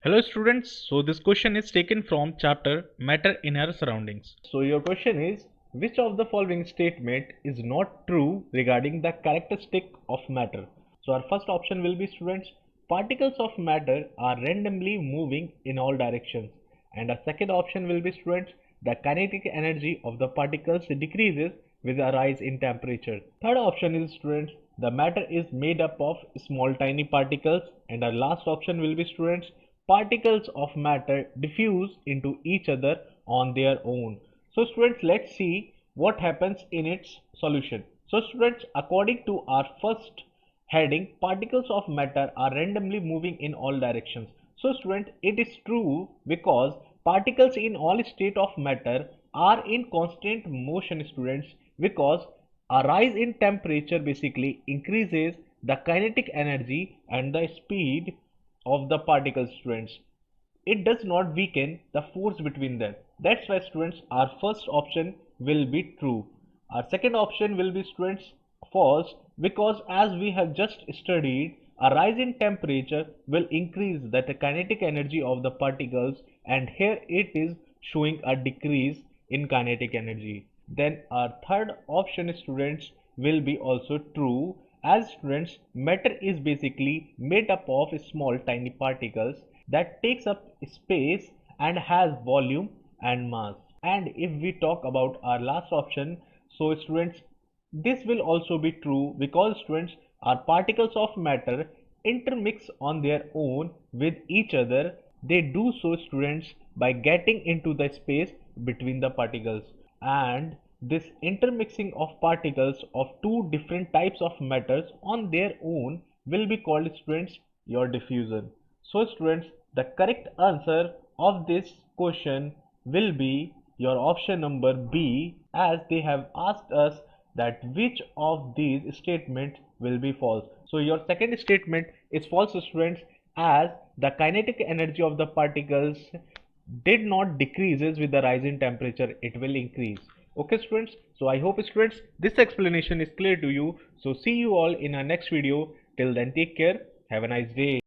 Hello students, so this question is taken from chapter Matter in Our Surroundings. So your question is, which of the following statement is not true regarding the characteristic of matter? So our first option will be students, particles of matter are randomly moving in all directions. And our second option will be students, the kinetic energy of the particles decreases with a rise in temperature. Third option is students, the matter is made up of small tiny particles. And our last option will be students, particles of matter diffuse into each other on their own. So students, let's see what happens in its solution. So students, according to our first heading, particles of matter are randomly moving in all directions. So students, it is true because particles in all state of matter are in constant motion, students, because a rise in temperature basically increases the kinetic energy and the speed of the particles, students. It does not weaken the force between them. That's why students, our first option will be true. Our second option will be students false, because as we have just studied, a rise in temperature will increase the kinetic energy of the particles, and here it is showing a decrease in kinetic energy. Then our third option, students, will be also true, as students, matter is basically made up of small tiny particles that takes up space and has volume and mass. And if we talk about our last option, so students, this will also be true because students, are particles of matter intermix on their own with each other. They do so, students, by getting into the space between the particles, and this intermixing of particles of two different types of matters on their own will be called, students, your diffusion. So students, the correct answer of this question will be your option number B, as they have asked us that which of these statements will be false. So your second statement is false, students, as the kinetic energy of the particles did not decreases with the rise in temperature, it will increase. Okay students, so I hope students this explanation is clear to you. So see you all in our next video. Till then, take care, have a nice day.